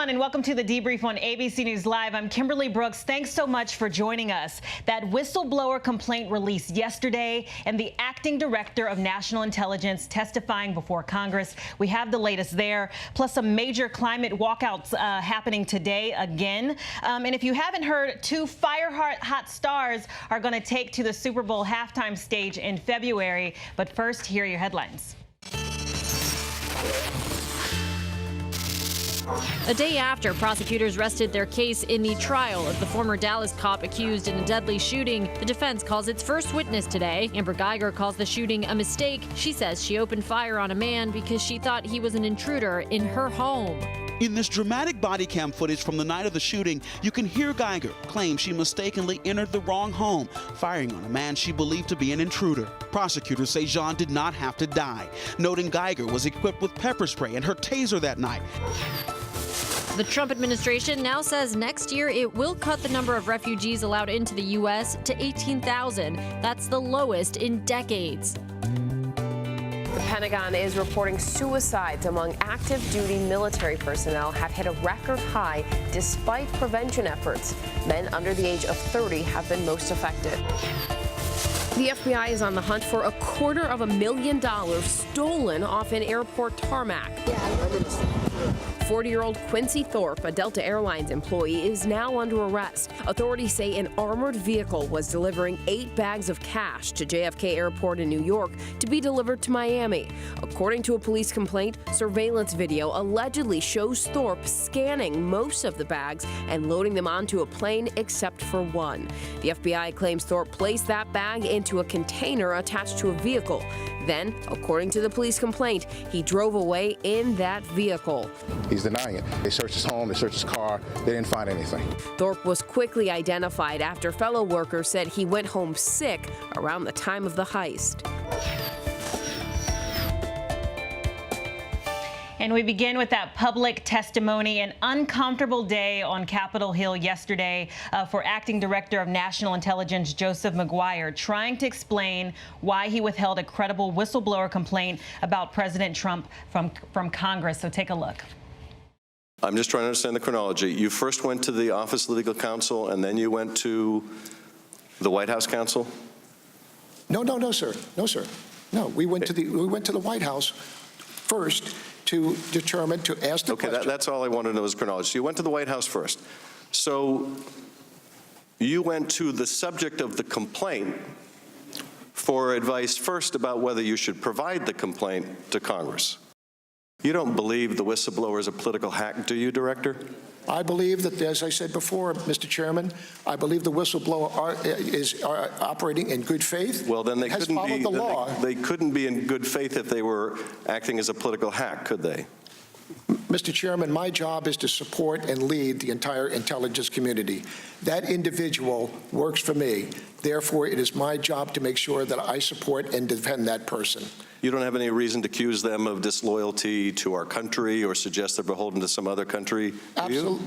everyone, and welcome to the Debrief on ABC News Live. I'm Kimberly Brooks. Thanks so much for joining us. That whistleblower complaint released yesterday, and the acting director of national intelligence testifying before Congress. We have the latest there, plus some major climate walkouts happening today again. And if you haven't heard, two fire-hot stars are going to take to the Super Bowl halftime stage in February. But first, here are your headlines. A day after prosecutors rested their case in the trial of the former Dallas cop accused in a deadly shooting, the defense calls its first witness today. Amber Geiger calls the shooting a mistake. She says she opened fire on a man because she thought he was an intruder in her home. In this dramatic body cam footage from the night of the shooting, you can hear Geiger claim she mistakenly entered the wrong home, firing on a man she believed to be an intruder. Prosecutors say Jean did not have to die, noting Geiger was equipped with pepper spray and her taser that night. The Trump administration now says next year it will cut the number of refugees allowed into the U.S. to 18,000. That's the lowest in decades. The Pentagon is reporting suicides among active duty military personnel have hit a record high despite prevention efforts. Men under the age of 30 have been most affected. The FBI is on the hunt for $250,000 stolen off an airport tarmac. 40-year-old Quincy Thorpe, a Delta Airlines employee, is now under arrest. Authorities say an armored vehicle was delivering 8 bags of cash to JFK Airport in New York to be delivered to Miami. According to a police complaint, surveillance video allegedly shows Thorpe scanning most of the bags and loading them onto a plane except for one. The FBI claims Thorpe placed that bag into a container attached to a vehicle. Then, according to the police complaint, he drove away in that vehicle. He's denying it. They searched his home, they searched his car, they didn't find anything. Thorpe was quickly identified after fellow workers said he went home sick around the time of the heist. And we begin with that public testimony. An uncomfortable day on Capitol Hill yesterday for Acting Director of National Intelligence Joseph Maguire, trying to explain why he withheld a credible whistleblower complaint about President Trump from Congress. So take a look. I'm just trying to understand the chronology. You first went to the Office of Legal Counsel, and then you went to the White House counsel? No, sir. No, sir. No, we went to the White House first to determine, to ask the question. Okay, that's all I wanted to know is chronology. So you went to the White House first. So you went to the subject of the complaint for advice first about whether you should provide the complaint to Congress. You don't believe the whistleblower is a political hack, do you, Director? I believe that, as I said before, Mr. Chairman, I believe the whistleblower is operating in good faith. Well, then they has couldn't followed be. the law. They couldn't be in good faith if they were acting as a political hack, could they? Mr. Chairman, my job is to support and lead the entire intelligence community. That individual works for me. Therefore, it is my job to make sure that I support and defend that person. You don't have any reason to accuse them of disloyalty to our country or suggest they're beholden to some other country, do you?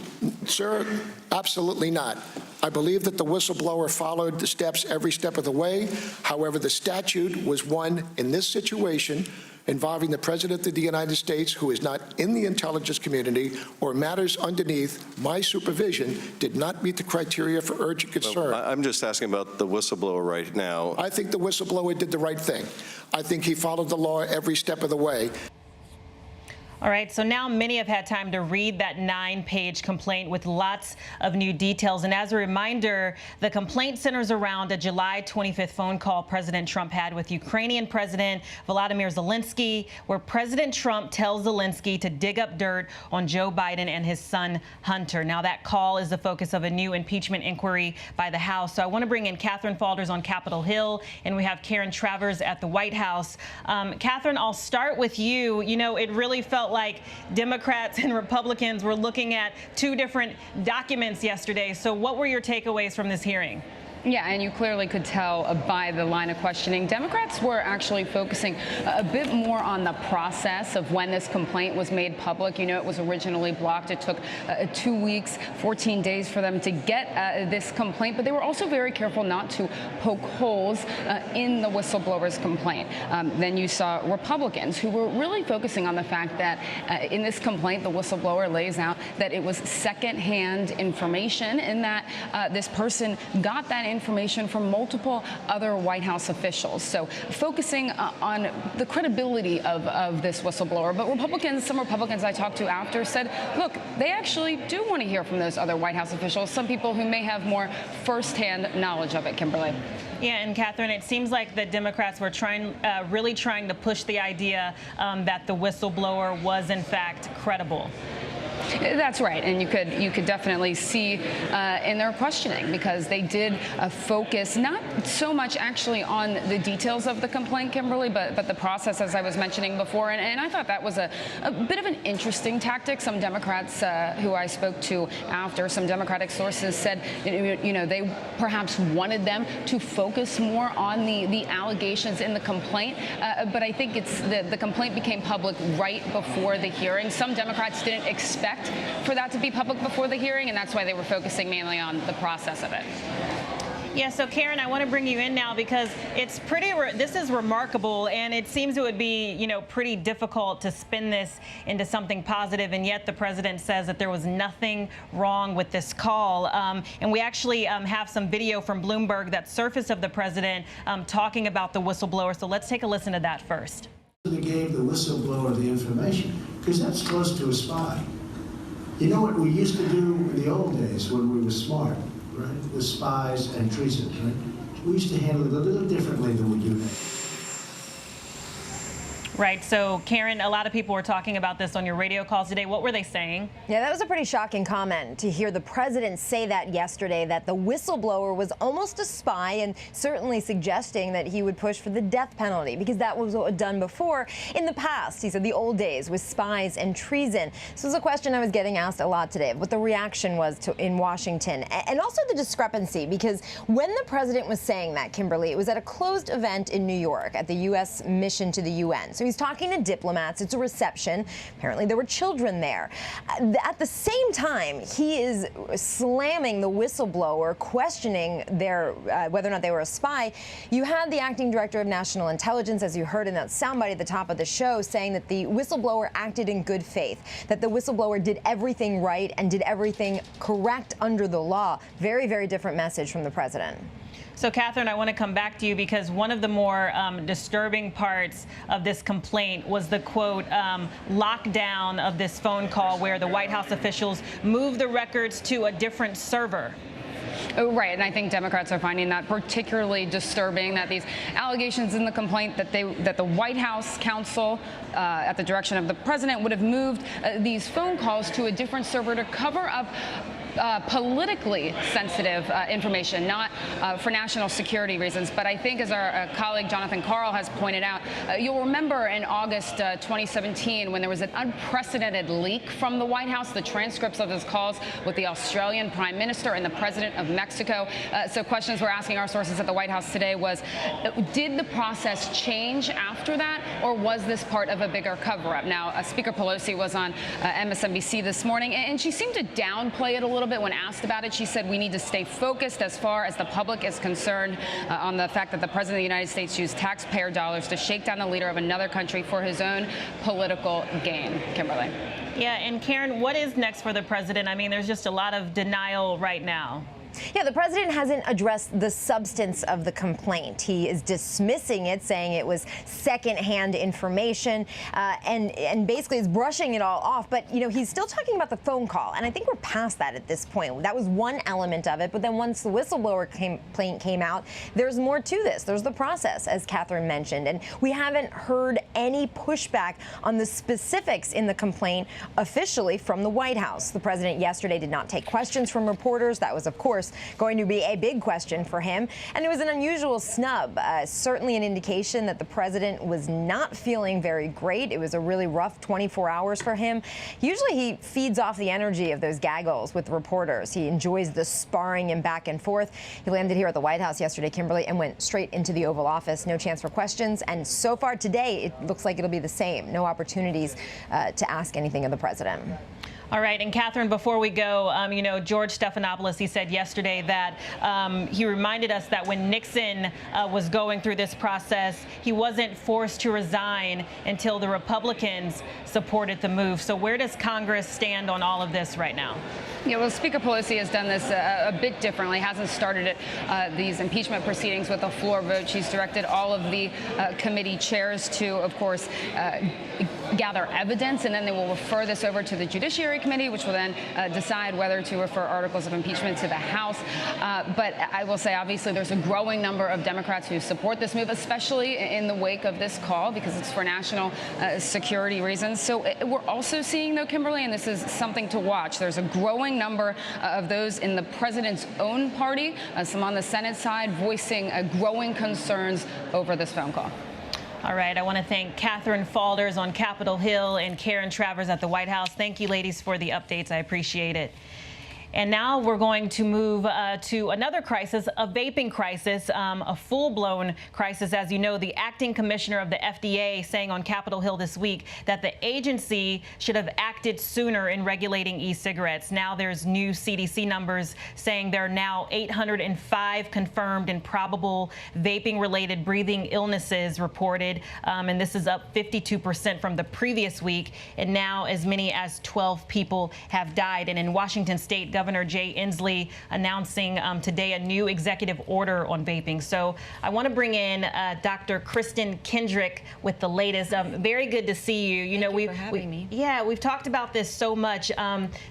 Sir, absolutely not. I believe that the whistleblower followed the steps every step of the way. However, the statute was one in this situation involving the President of the United States, who is not in the intelligence community or matters underneath my supervision, did not meet the criteria for urgent concern. Well, I'm just asking about the whistleblower right now. I think the whistleblower did the right thing. I think he followed the law every step of the way. All right, so now many have had time to read that 9-page complaint with lots of new details. And as a reminder, the complaint centers around a July 25th phone call President Trump had with Ukrainian President Volodymyr Zelensky, where President Trump tells Zelensky to dig up dirt on Joe Biden and his son Hunter. Now, that call is the focus of a new impeachment inquiry by the House. So I want to bring in Catherine Faulders on Capitol Hill, and we have Karen Travers at the White House. Catherine, I'll start with you. You know, it really felt like Democrats and Republicans were looking at two different documents yesterday. So what were your takeaways from this hearing? Yeah, and you clearly could tell by the line of questioning, Democrats were actually focusing a bit more on the process of when this complaint was made public. You know, it was originally blocked. It took 2 weeks, 14 days for them to get this complaint, but they were also very careful not to poke holes in the whistleblower's complaint. Then you saw Republicans who were really focusing on the fact that in this complaint, the whistleblower lays out that it was secondhand information and that this person got that information from multiple other White House officials. So focusing on the credibility of this whistleblower. But some Republicans I talked to after said, look, they actually do want to hear from those other White House officials, some people who may have more firsthand knowledge of it, Kimberly. Yeah, and Catherine, it seems like the Democrats were really trying to push the idea that the whistleblower was in fact credible. That's right, and you could definitely see in their questioning, because they did focus not so much actually on the details of the complaint, Kimberly, but the process, as I was mentioning before, and I thought that was a bit of an interesting tactic. Some Democrats who I spoke to after, some Democratic sources said, you know, they perhaps wanted them to focus more on the allegations in the complaint, but I think it's the complaint became public right before the hearing. Some Democrats didn't expect for that to be public before the hearing, and that's why they were focusing mainly on the process of it. Yeah, so Karen, I want to bring you in now because it's this is remarkable, and it seems it would be, you know, pretty difficult to spin this into something positive, and yet the president says that there was nothing wrong with this call. And we actually have some video from Bloomberg that surfaced of the president talking about the whistleblower. So let's take a listen to that first. They gave the whistleblower the information because that's close to a spy. You know what we used to do in the old days when we were smart, right? With spies and treason, right? We used to handle it a little differently than we do now. Right. So, Karen, a lot of people were talking about this on your radio calls today. What were they saying? Yeah, that was a pretty shocking comment to hear the president say that yesterday, that the whistleblower was almost a spy, and certainly suggesting that he would push for the death penalty, because that was what was done before in the past. He said the old days with spies and treason. This was a question I was getting asked a lot today, what the reaction was in Washington, and also the discrepancy, because when the president was saying that, Kimberly, it was at a closed event in New York at the U.S. mission to the UN. So he's talking to diplomats. It's a reception. Apparently there were children there. At the same time, he is slamming the whistleblower, questioning their whether or not they were a spy. You had the acting director of national intelligence, as you heard in that soundbite at the top of the show, saying that the whistleblower acted in good faith, that the whistleblower did everything right and did everything correct under the law. Very, very different message from the president. So, Catherine, I want to come back to you because one of the more disturbing parts of this complaint was the, quote, lockdown of this phone call where the White House officials moved the records to a different server. Oh, right, and I think Democrats are finding that particularly disturbing, that these allegations in the complaint that the White House counsel, at the direction of the president, would have moved these phone calls to a different server to cover up politically sensitive information, not for national security reasons. But I think, as our colleague Jonathan Karl has pointed out, you'll remember in August 2017 when there was an unprecedented leak from the White House, the transcripts of his calls with the Australian Prime Minister and the President of Mexico. So questions we're asking our sources at the White House today was, did the process change after that, or was this part of a bigger cover-up? Now, Speaker Pelosi was on MSNBC this morning, and she seemed to downplay it a little bit when asked about it. She said we need to stay focused as far as the public is concerned on the fact that the President of the United States used taxpayer dollars to shake down the leader of another country for his own political gain. Kimberly. Yeah, and Karen, what is next for the president? I mean, there's just a lot of denial right now. Yeah, the president hasn't addressed the substance of the complaint. He is dismissing it, saying it was secondhand information, and basically is brushing it all off. But, you know, he's still talking about the phone call, and I think we're past that at this point. That was one element of it, but then once the whistleblower complaint came out, there's more to this. There's the process, as Catherine mentioned, and we haven't heard any pushback on the specifics in the complaint officially from the White House. The president yesterday did not take questions from reporters. That was, of course, course, going to be a big question for him. And it was an unusual snub, certainly an indication that the president was not feeling very great. It was a really rough 24 hours for him. Usually he feeds off the energy of those gaggles with reporters. He enjoys the sparring and back and forth. He landed here at the White House yesterday, Kimberly, and went straight into the Oval Office. No chance for questions. And so far today, it looks like it'll be the same. No opportunities to ask anything of the president. All right, and Catherine, before we go, you know, George Stephanopoulos, he said yesterday that he reminded us that when Nixon was going through this process, he wasn't forced to resign until the Republicans supported the move. So where does Congress stand on all of this right now? Yeah, well, Speaker Pelosi has done this a bit differently, hasn't started these impeachment proceedings with a floor vote. She's directed all of the committee chairs to, of course, gather evidence, and then they will refer this over to the Judiciary Committee, which will then decide whether to refer articles of impeachment to the House. But I will say, obviously, there's a growing number of Democrats who support this move, especially in the wake of this call, because it's for national security reasons. So we're also seeing, though, Kimberly, and this is something to watch, there's a growing number of those in the president's own party, some on the Senate side, voicing growing concerns over this phone call. All right, I want to thank Catherine Falders on Capitol Hill and Karen Travers at the White House. Thank you, ladies, for the updates. I appreciate it. And now we're going to move to another crisis, a vaping crisis, a full-blown crisis. As you know, the acting commissioner of the FDA saying on Capitol Hill this week that the agency should have acted sooner in regulating e-cigarettes. Now there's new CDC numbers saying there are now 805 confirmed and probable vaping-related breathing illnesses reported. And this is up 52% from the previous week. And now as many as 12 people have died. And in Washington State, Governor Jay Inslee announcing today a new executive order on vaping. So I want to bring in Dr. Kristen Kendrick with the latest. Very good to see you. You know, we've talked about this so much.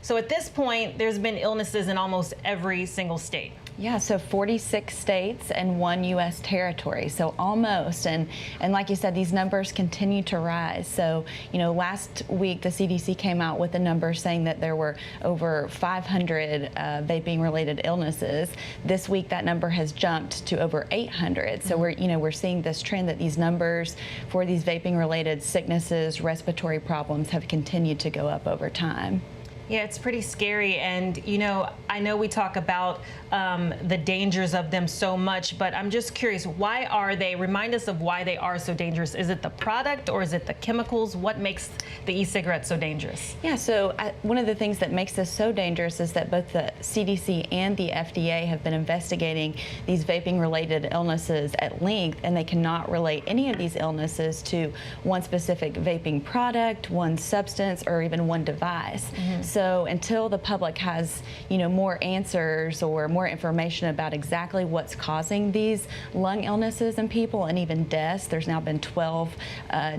So at this point, there's been illnesses in almost every single state. Yeah, so 46 states and 1 U.S. territory, so almost. And like you said, these numbers continue to rise. So, you know, last week the CDC came out with a number saying that there were over 500 vaping-related illnesses. This week that number has jumped to over 800. So we're seeing this trend that these numbers for these vaping-related sicknesses, respiratory problems have continued to go up over time. Yeah, it's pretty scary. And, you know, I know we talk about the dangers of them so much, but I'm just curious, why are they? Remind us of why they are so dangerous. Is it the product or is it the chemicals? What makes the e-cigarette so dangerous? Yeah, so one of the things that makes this so dangerous is that both the CDC and the FDA have been investigating these vaping-related illnesses at length, and they cannot relate any of these illnesses to one specific vaping product, one substance, or even one device. So until the public has, you know, more answers or more information about exactly what's causing these lung illnesses in people and even deaths, there's now been 12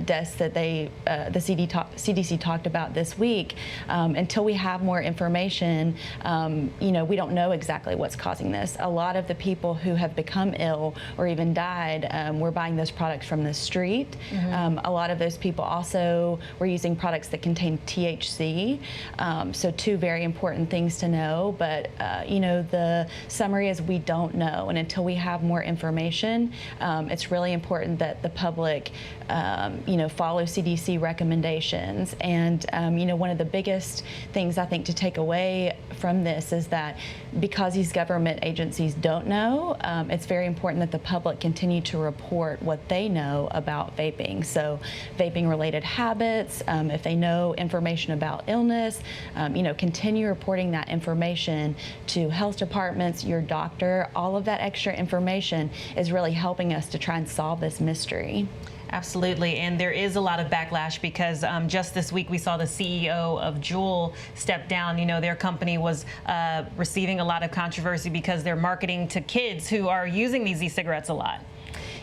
deaths that the CDC talked about this week. Until we have more information, you know, we don't know exactly what's causing this. A lot of the people who have become ill or even died were buying those products from the street. A lot of those people also were using products that contain THC. So two very important things to know, but you know, the summary is we don't know, and until we have more information, it's really important that the public you know, follow CDC recommendations. And you know, one of the biggest things I think to take away from this is that because these government agencies don't know, it's very important that the public continue to report what they know about vaping. So vaping related habits, if they know information about illness, you know, continue reporting that information to health departments, your doctor. All of that extra information is really helping us to try and solve this mystery. Absolutely, and there is a lot of backlash because just this week we saw the CEO of Juul step down. You know, their company was receiving a lot of controversy because they're marketing to kids who are using these e-cigarettes a lot.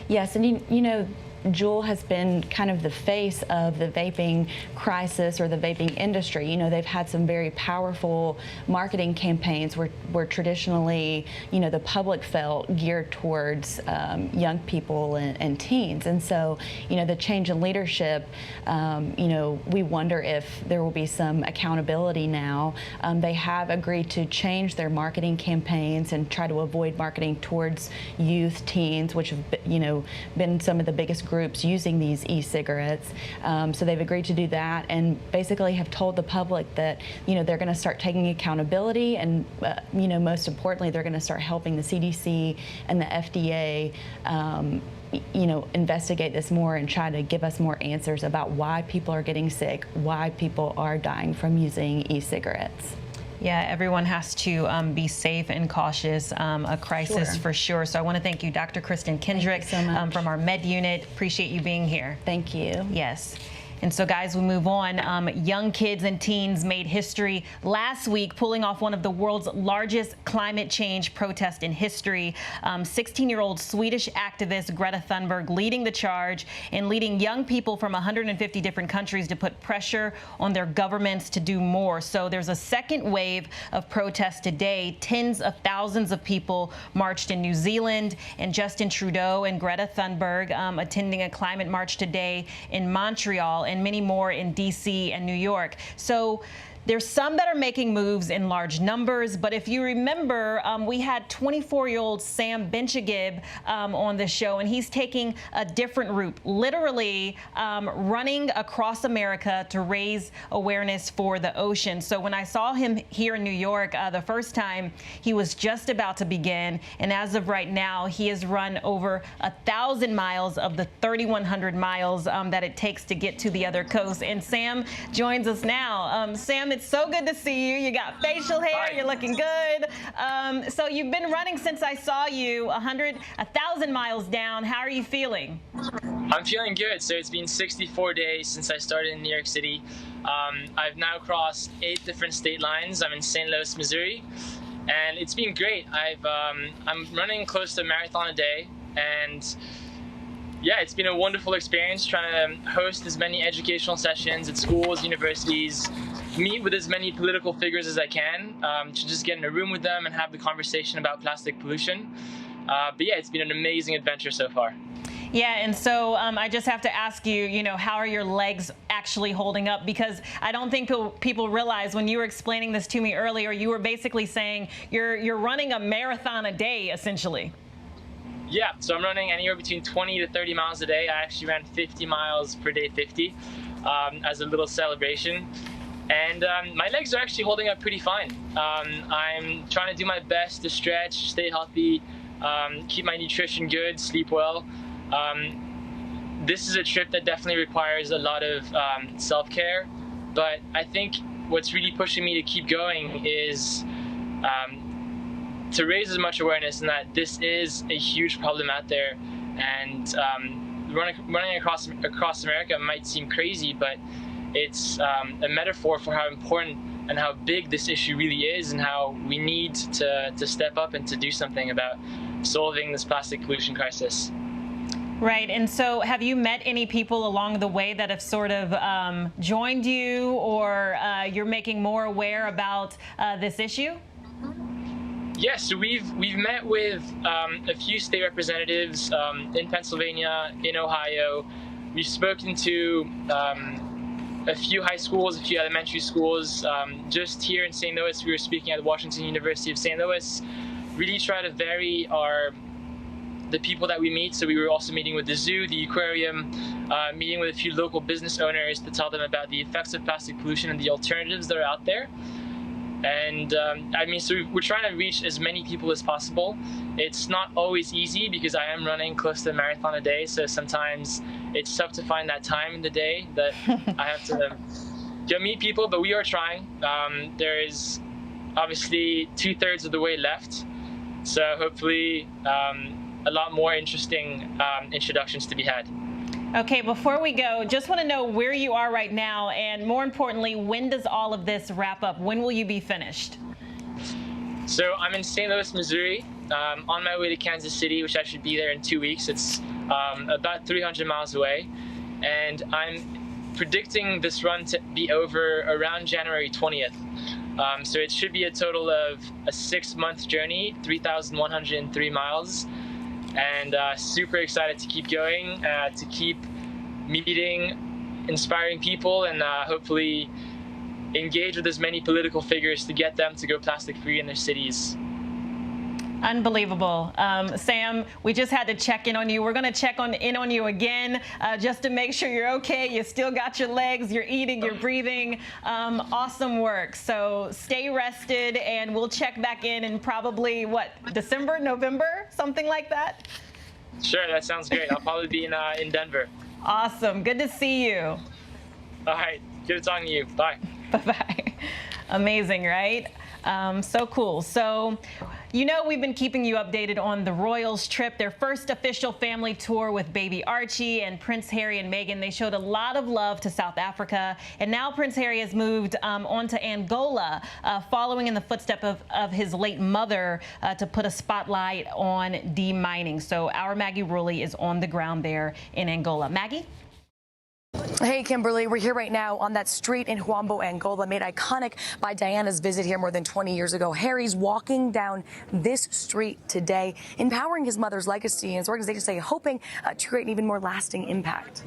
Yes, and you know, Juul has been kind of the face of the vaping crisis or the vaping industry. You know, they've had some very powerful marketing campaigns where traditionally, you know, the public felt geared towards young people and teens. And so, you know, the change in leadership, you know, we wonder if there will be some accountability now. They have agreed to change their marketing campaigns and try to avoid marketing towards youth, teens, which have, you know, been some of the biggest groups using these e-cigarettes. So they've agreed to do that and basically have told the public that, you know, they're going to start taking accountability and, you know, most importantly, they're going to start helping the CDC and the FDA you know, investigate this more and try to give us more answers about why people are getting sick, why people are dying from using e-cigarettes. Yeah, everyone has to be safe and cautious, a crisis for sure. So I want to thank you, Dr. Kristen Kendrick, so much. From our Med Unit. Appreciate you being here. Thank you. Yes. And so, guys, we move on. Young kids and teens made history last week, pulling off one of the world's largest climate change protests in history. 16-year-old Swedish activist Greta Thunberg leading the charge and leading young people from 150 different countries to put pressure on their governments to do more. So there's a second wave of protests today. Tens of thousands of people marched in New Zealand, and Justin Trudeau and Greta Thunberg attending a climate march today in Montreal, and many more in D.C. and New York. So there's some that are making moves in large numbers, but if you remember, we had 24-year-old Sam Bencheghib on the show, and he's taking a different route, literally running across America to raise awareness for the ocean. So when I saw him here in New York the first time, he was just about to begin, and as of right now, he has run over 1,000 miles of the 3,100 miles that it takes to get to the other coast. And Sam joins us now. Sam, it's so good to see you. You got facial hair. Hi. You're looking good. So you've been running since I saw you 1,000 miles down. How are you feeling? I'm feeling good. So it's been 64 days since I started in New York City. I've now crossed 8 different state lines. I'm in St. Louis, Missouri, and it's been great. I'm running close to a marathon a day, and yeah, it's been a wonderful experience trying to host as many educational sessions at schools, universities, meet with as many political figures as I can, to just get in a room with them and have the conversation about plastic pollution. But yeah, it's been an amazing adventure so far. Yeah, and so I just have to ask you, you know, how are your legs actually holding up? Because I don't think people realize when you were explaining this to me earlier, you were basically saying you're running a marathon a day, essentially. Yeah, so I'm running anywhere between 20 to 30 miles a day. I actually ran 50 miles per day, 50, as a little celebration. And my legs are actually holding up pretty fine. I'm trying to do my best to stretch, stay healthy, keep my nutrition good, sleep well. This is a trip that definitely requires a lot of self-care, but I think what's really pushing me to keep going is to raise as much awareness and that this is a huge problem out there, and running across America might seem crazy, but it's a metaphor for how important and how big this issue really is, and how we need to step up and to do something about solving this plastic pollution crisis. Right, and so have you met any people along the way that have sort of joined you, or you're making more aware about this issue? Yes, so we've met with a few state representatives in Pennsylvania, in Ohio. We've spoken to a few high schools, a few elementary schools. Just here in St. Louis, we were speaking at the Washington University of St. Louis. Really try to vary the people that we meet. So we were also meeting with the zoo, the aquarium, meeting with a few local business owners to tell them about the effects of plastic pollution and the alternatives that are out there. And I mean, so we're trying to reach as many people as possible. It's not always easy because I am running close to a marathon a day, so sometimes it's tough to find that time in the day that I have to meet people, but we are trying. There is obviously 2/3 of the way left, so hopefully a lot more interesting introductions to be had. Okay, before we go, just want to know where you are right now, and more importantly, when does all of this wrap up? When will you be finished? So I'm in St. Louis, Missouri, on my way to Kansas City, which I should be there in 2 weeks. It's about 300 miles away, and I'm predicting this run to be over around January 20th. So it should be a total of a 6-month journey, 3,103 miles, and super excited to keep going, to keep meeting inspiring people, and hopefully engage with as many political figures to get them to go plastic free in their cities. Unbelievable. Sam, we just had to check in on you. We're going to check in on you again just to make sure you're okay. You still got your legs, you're eating, you're breathing. Awesome work. So stay rested, and we'll check back in probably, what, December, November, something like that? Sure, that sounds great. I'll probably be in Denver. Awesome. Good to see you. All right. Good talking to you. Bye. Bye-bye. Amazing, right? So cool. So, you know, we've been keeping you updated on the Royals trip, their first official family tour with baby Archie and Prince Harry and Meghan. They showed a lot of love to South Africa, and now Prince Harry has moved on to Angola, following in the footsteps of his late mother to put a spotlight on demining. So our Maggie Rulli is on the ground there in Angola. Maggie? Hey, Kimberly, we're here right now on that street in Huambo, Angola, made iconic by Diana's visit here more than 20 years ago. Harry's walking down this street today, empowering his mother's legacy, and his organization say hoping to create an even more lasting impact.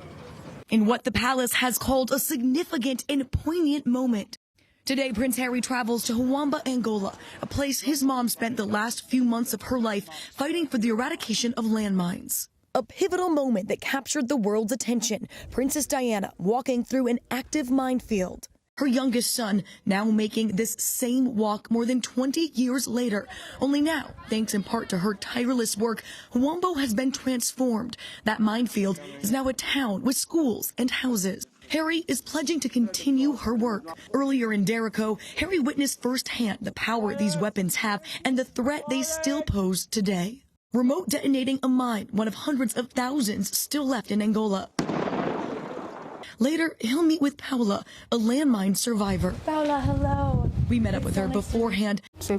In what the palace has called a significant and poignant moment. Today, Prince Harry travels to Huambo, Angola, a place his mom spent the last few months of her life fighting for the eradication of landmines. A pivotal moment that captured the world's attention. Princess Diana walking through an active minefield. Her youngest son now making this same walk more than 20 years later. Only now, thanks in part to her tireless work, Huambo has been transformed. That minefield is now a town with schools and houses. Harry is pledging to continue her work. Earlier in Derico, Harry witnessed firsthand the power these weapons have and the threat they still pose today. Remote detonating a mine, one of hundreds of thousands still left in Angola. Later, he'll meet with Paula, a landmine survivor. Paula, hello. We met up with her beforehand. She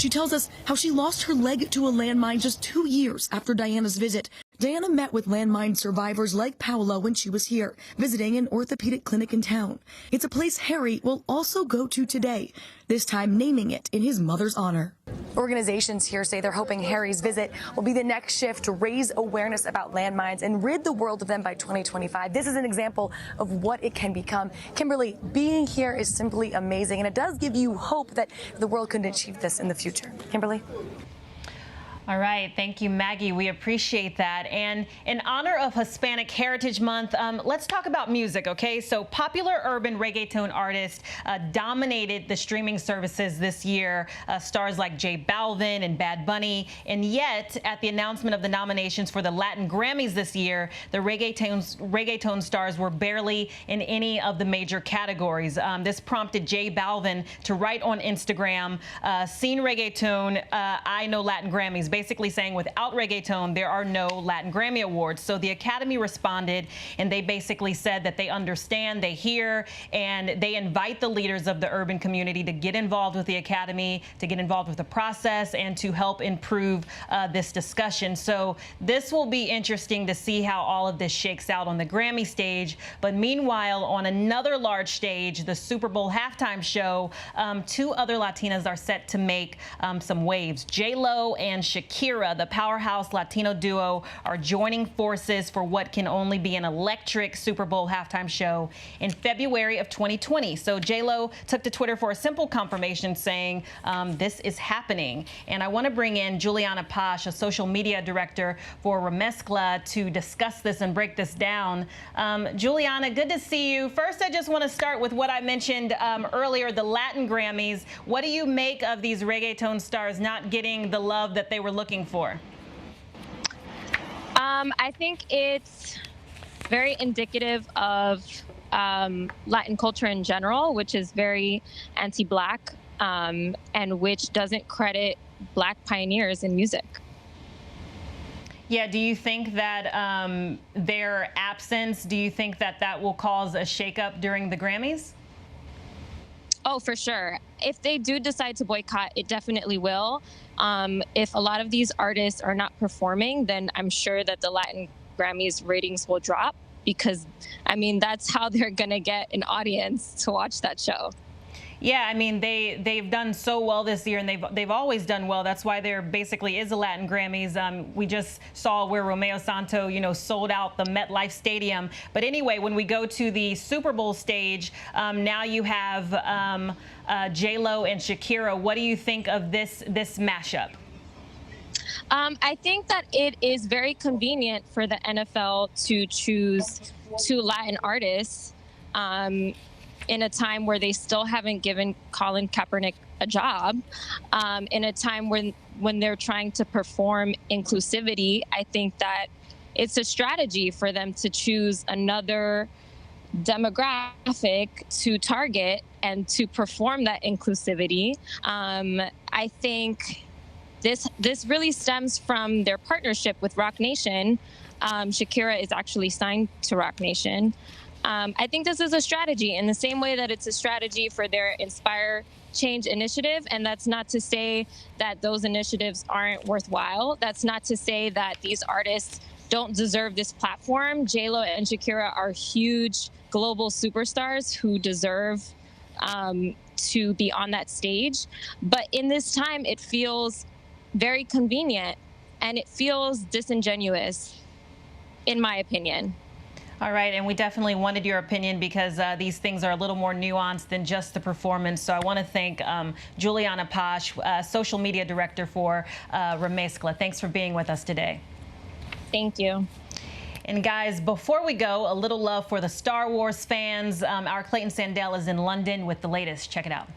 tells us how she lost her leg to a landmine just 2 years after Diana's visit. Diana met with landmine survivors like Paula when she was here, visiting an orthopedic clinic in town. It's a place Harry will also go to today, this time naming it in his mother's honor. Organizations here say they're hoping Harry's visit will be the next shift to raise awareness about landmines and rid the world of them by 2025. This is an example of what it can become. Kimberly, being here is simply amazing, and it does give you hope that the world can achieve this in the future. Kimberly? All right. Thank you, Maggie. We appreciate that. And in honor of Hispanic Heritage Month, let's talk about music, okay? So popular urban reggaeton artists dominated the streaming services this year, stars like J Balvin and Bad Bunny. And yet, at the announcement of the nominations for the Latin Grammys this year, the reggaeton stars were barely in any of the major categories. This prompted J Balvin to write on Instagram, "Seen reggaeton, I know Latin Grammys," basically saying without reggaeton, there are no Latin Grammy Awards. So the Academy responded, and they basically said that they understand, they hear, and they invite the leaders of the urban community to get involved with the Academy, to get involved with the process, and to help improve this discussion. So this will be interesting to see how all of this shakes out on the Grammy stage. But meanwhile, on another large stage, the Super Bowl halftime show, 2 other Latinas are set to make some waves. J-Lo and Shakira, the powerhouse Latino duo, are joining forces for what can only be an electric Super Bowl halftime show in February of 2020. So J-Lo took to Twitter for a simple confirmation saying this is happening. And I want to bring in Juliana Pash, a social media director for Remezcla, to discuss this and break this down. Juliana, good to see you. First, I just want to start with what I mentioned earlier, the Latin Grammys. What do you make of these reggaeton stars not getting the love that they were looking for? I think it's very indicative of Latin culture in general, which is very anti-Black and which doesn't credit Black pioneers in music. Yeah, do you think that their absence, do you think that that will cause a shakeup during the Grammys? Oh, for sure. If they do decide to boycott, it definitely will. If a lot of these artists are not performing, then I'm sure that the Latin Grammys ratings will drop because, I mean, that's how they're going to get an audience to watch that show. Yeah, I mean, they've done so well this year, and they've always done well. That's why there basically is a Latin Grammys. We just saw where Romeo Santo, sold out the MetLife Stadium. But anyway, when we go to the Super Bowl stage, now you have J-Lo and Shakira. What do you think of this mashup? I think that it is very convenient for the NFL to choose two Latin artists in a time where they still haven't given Colin Kaepernick a job, in a time when they're trying to perform inclusivity. I think that it's a strategy for them to choose another demographic to target and to perform that inclusivity. I think this really stems from their partnership with Roc Nation. Shakira is actually signed to Roc Nation. I think this is a strategy in the same way that it's a strategy for their Inspire Change initiative. And that's not to say that those initiatives aren't worthwhile. That's not to say that these artists don't deserve this platform. J-Lo and Shakira are huge global superstars who deserve to be on that stage. But in this time, it feels very convenient and it feels disingenuous, in my opinion. All right, and we definitely wanted your opinion because these things are a little more nuanced than just the performance. So I want to thank Juliana Posh, social media director for Remezcla. Thanks for being with us today. Thank you. And guys, before we go, a little love for the Star Wars fans. Our Clayton Sandell is in London with the latest. Check it out.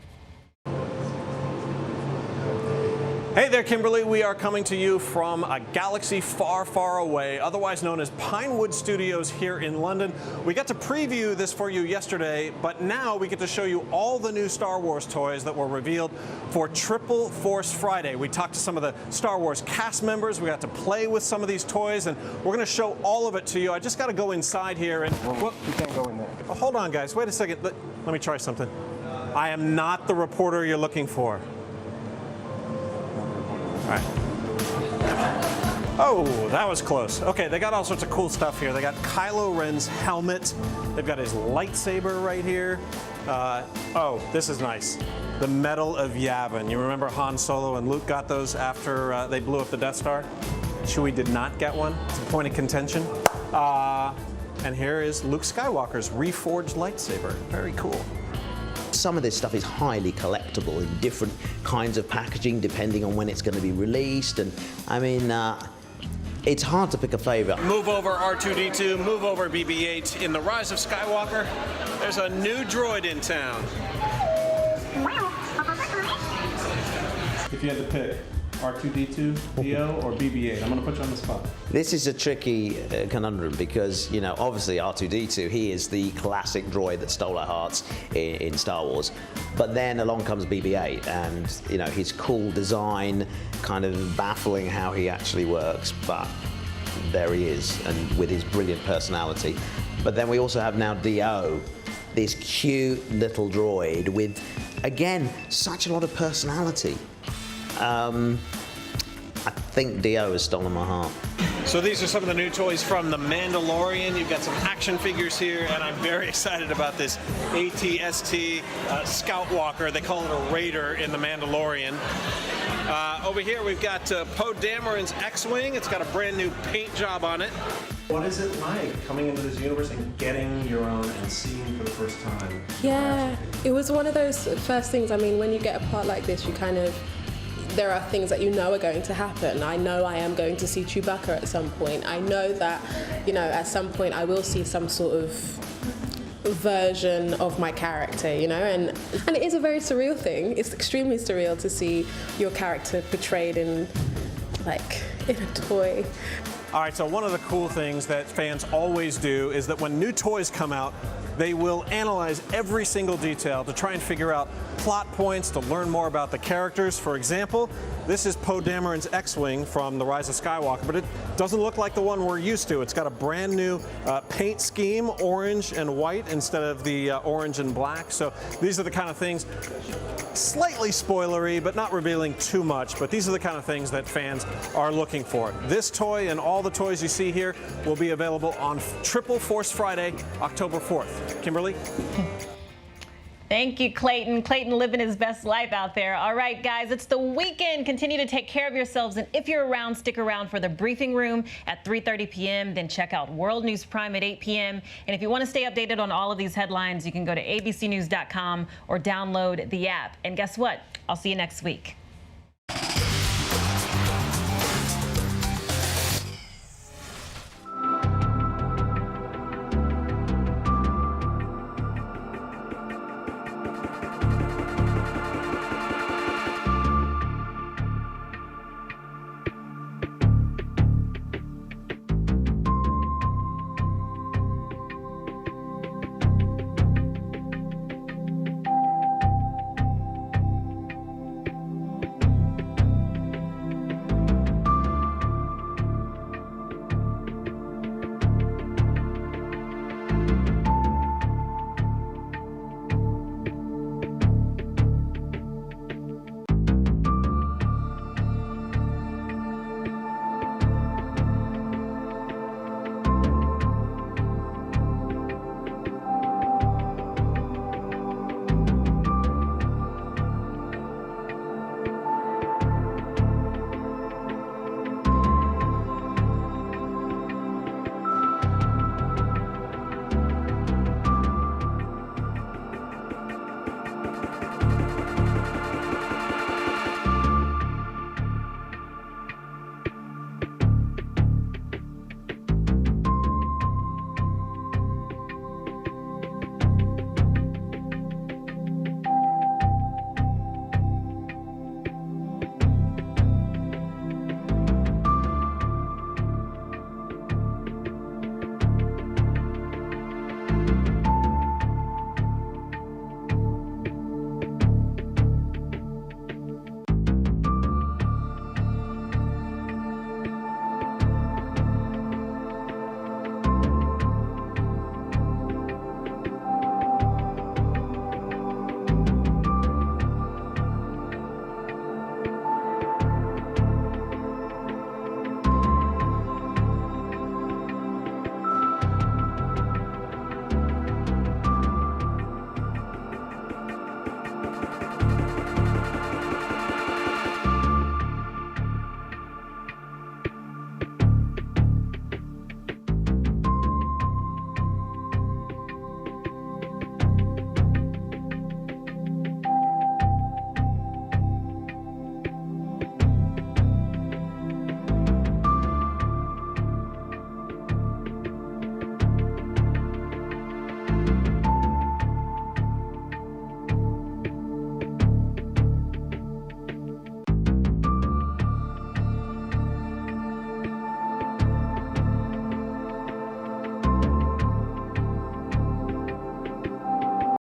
Hey there, Kimberly. We are coming to you from a galaxy far, far away, otherwise known as Pinewood Studios here in London. We got to preview this for you yesterday, but now we get to show you all the new Star Wars toys that were revealed for Triple Force Friday. We talked to some of the Star Wars cast members. We got to play with some of these toys, and we're going to show all of it to you. I just got to go inside here and... Well, you can't go in there. Oh, hold on, guys. Wait a second. Let me try something. I am not the reporter you're looking for. All right. Oh, that was close. Okay, they got all sorts of cool stuff here. They got Kylo Ren's helmet. They've got his lightsaber right here. Oh, this is nice. The Medal of Yavin. You remember Han Solo and Luke got those after they blew up the Death Star? Chewie did not get one. It's a point of contention. And here is Luke Skywalker's reforged lightsaber. Very cool. Some of this stuff is highly collectible in different kinds of packaging depending on when it's going to be released. And I mean, it's hard to pick a favorite. Move over R2-D2, move over BB-8. In The Rise of Skywalker, there's a new droid in town. If you had to pick R2-D2, DO, or BB-8, I'm going to put you on the spot. This is a tricky conundrum because, you know, obviously R2-D2, he is the classic droid that stole our hearts in Star Wars. But then along comes BB-8 and, you know, his cool design, kind of baffling how he actually works, but there he is, and with his brilliant personality. But then we also have now DO, this cute little droid with, again, such a lot of personality. I think Dio has stolen my heart. So these are some of the new toys from The Mandalorian. You've got some action figures here, and I'm very excited about this AT-ST Scout Walker. They call it a Raider in The Mandalorian. Over here we've got Poe Dameron's X-Wing. It's got a brand new paint job on it. What is it like coming into this universe and getting your own and seeing for the first time? Yeah, it was one of those first things. I mean, when you get a part like this, you kind of, there are things that you know are going to happen. I know I am going to see Chewbacca at some point. I know that, you know, at some point I will see some sort of version of my character, you know, and it is a very surreal thing. It's extremely surreal to see your character portrayed in a toy. All right, so one of the cool things that fans always do is that when new toys come out, they will analyze every single detail to try and figure out plot points, to learn more about the characters. For example, This is Poe Dameron's X-Wing from The Rise of Skywalker, but it doesn't look like the one we're used to. It's got a brand new paint scheme, orange and white instead of the orange and black. So these are the kind of things, slightly spoilery, but not revealing too much. But these are the kind of things that fans are looking for. This toy and all the toys you see here will be available on Triple Force Friday, October 4th. Kimberly? Thank you, Clayton. Clayton living his best life out there. All right, guys, it's the weekend. Continue to take care of yourselves. And if you're around, stick around for the briefing room at 3:30 p.m. Then check out World News Prime at 8 p.m. And if you want to stay updated on all of these headlines, you can go to abcnews.com or download the app. And guess what? I'll see you next week.